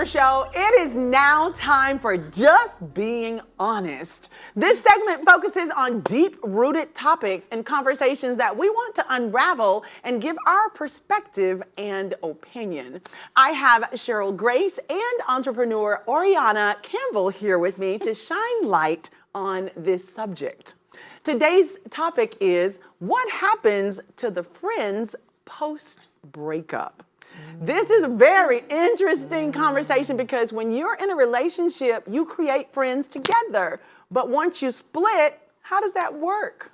Sisaundra Show. It is now time for Just Being Honest. This segment focuses on deep-rooted topics and conversations that we want to unravel and give our perspective and opinion. I have Cheryl Grace and entrepreneur Oriana Campbell here with me to shine light on this subject. Today's topic is what happens to the friends post-breakup. This is a very interesting conversation because when you're in a relationship, you create friends together. But once you split, how does that work?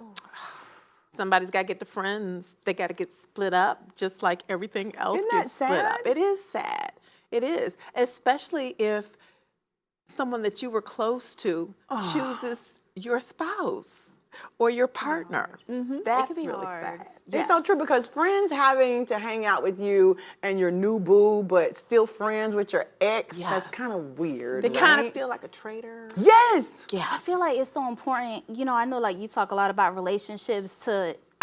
Somebody's got to get the friends. They got to get split up just like everything else gets split up. It is sad. It is, especially if someone that you were close to chooses your spouse or your partner. That's really sad. It's so true because friends having to hang out with you and your new boo, but still friends with your ex, that's kind of weird. They kind of feel like a traitor. Yes. I feel like it's so important. You know, I know like you talk a lot about relationships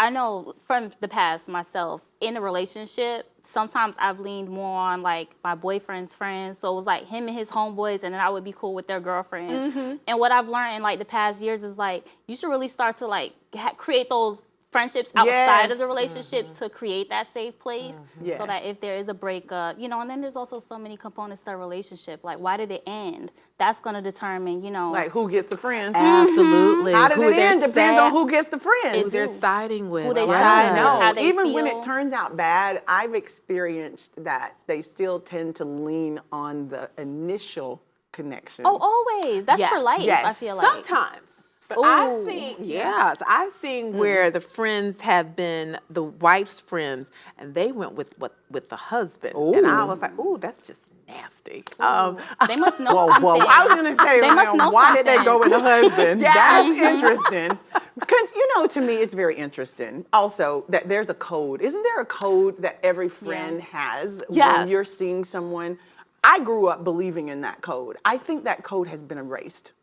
I know from the past myself, in a relationship, sometimes I've leaned more on like my boyfriend's friends. So it was like him and his homeboys, and then I would be cool with their girlfriends. And what I've learned in like the past years is like, you should really start to like create those friendships outside of the relationship to create that safe place so that if there is a breakup, you know, and then there's also so many components to a relationship. Like, why did it end? That's going to determine, you know. Like, who gets the friends? Absolutely. How did it end depends on who gets the friends. Who they're siding with. Who they side with, how they Even feel. when it turns out bad, I've experienced that they still tend to lean on the initial connection. Oh, always. That's for life, I feel like. Sometimes. But I've seen where the friends have been the wife's friends, and they went with the husband, and I was like, "Ooh, that's just nasty." They must know something. Whoa. I was gonna say, They must know why did they something. go with the husband? That's interesting. Because you know, to me, it's very interesting. Also, that there's a code. Isn't there a code that every friend has when you're seeing someone? I grew up believing in that code. I think that code has been erased.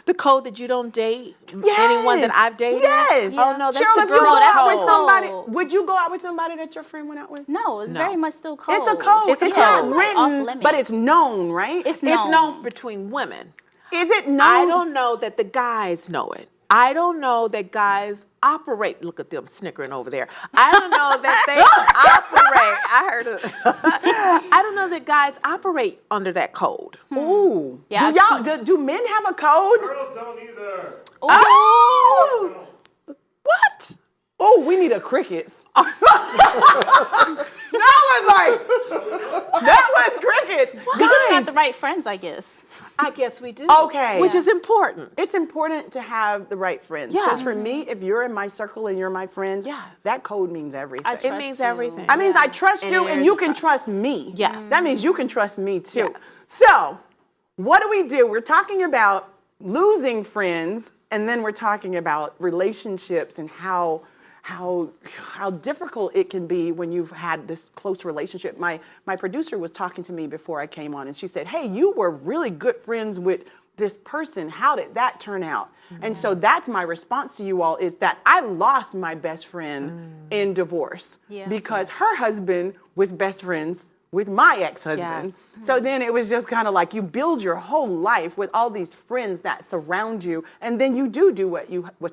The code that you don't date anyone that I've dated? Yes. Oh, no, that's Cheryl, the if you girl go out code. with somebody, would you go out with somebody that your friend went out with? No, it's very much still code. It's a code. It's a It's code. not It's like off written, limits. but it's known, right? It's known. It's known between women. Is it known? I don't know that the guys know it. I don't know that guys operate. Look at them snickering over there. I don't know that they operate. I heard it. I don't know that guys operate under that code. Ooh. Yeah, Do men have a code? Girls don't either. Oh! What? Oh, we need a crickets. That was crickets. We just got the right friends, I guess. I guess we do. Okay. Which is important. It's important to have the right friends. Yes. Because for me, if you're in my circle and you're my friends, that code means everything. I It trust means you. everything. I mean, I trust you and there's you the can trust. trust me. Yes. That means you can trust me too. Yes. So, what do? We're talking about losing friends, and then we're talking about relationships and how difficult it can be when you've had this close relationship. My producer was talking to me before I came on, and she said, "Hey, you were really good friends with this person. How did that turn out?" And so that's my response to you all is that I lost my best friend in divorce because her husband was best friends with my ex-husband. So then it was just kind of like you build your whole life with all these friends that surround you, and then you do what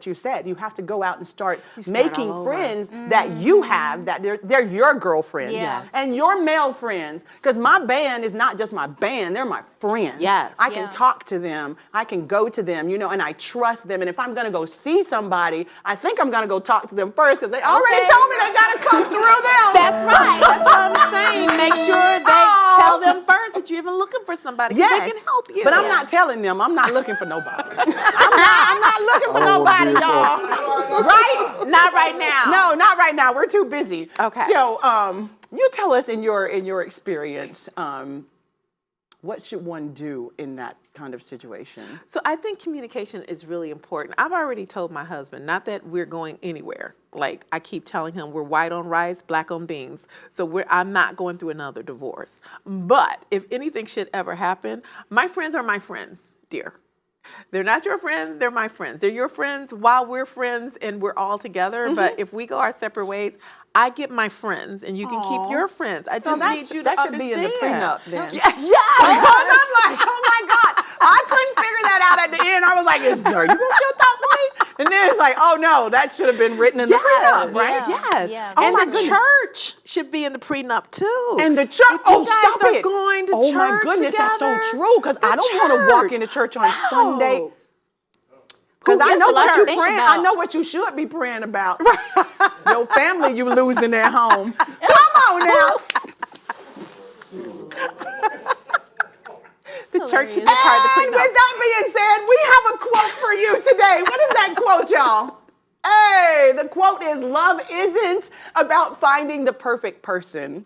you said. You have to go out and start making friends that you have, that they're your girlfriends and your male friends. Because my band is not just my band; they're my friends. Yes. I can talk to them. I can go to them, you know, and I trust them. And if I'm gonna go see somebody, I think I'm gonna go talk to them first because they already told me they gotta come through them. That's right. That's what I'm saying. Make sure they tell them first that you're even looking for somebody. Yes. They can help you. But I'm not telling them. I'm not looking for nobody. I'm not looking for nobody, y'all. Right? Not right now. No, not right now. We're too busy. Okay. So, you tell us in your experience, what should one do in that kind of situation? So I think communication is really important. I've already told my husband, not that we're going anywhere. Like I keep telling him, we're white on rice, black on beans. So I'm not going through another divorce. But if anything should ever happen, my friends are my friends, dear. They're not your friends, they're my friends. They're your friends while we're friends and we're all together. But if we go our separate ways, I get my friends, and you can keep your friends. I just need you to that should understand. be in the prenup then. Yeah, Because I'm like, oh my God, I couldn't figure that out at the end. I was like, are you gonna still talk to me? And then it's like, oh no, that should have been written in the prenup, right? Yes. Yeah. Oh And my the goodness. church should be in the prenup too. And the church, If you guys stop are it. going to oh my church goodness, that's so together, true. Because I the don't want to walk church. into church on No. Sunday. Because I That's know a lot what to you're think praying. about. I know what you should be praying about. Your family you losing at home. Come on now. The church should be part of the And prenup. with that being said, we have a quote for you today. What is that quote, y'all? Hey, the quote is, love isn't about finding the perfect person.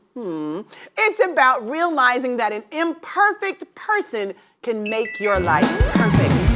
It's about realizing that an imperfect person can make your life perfect.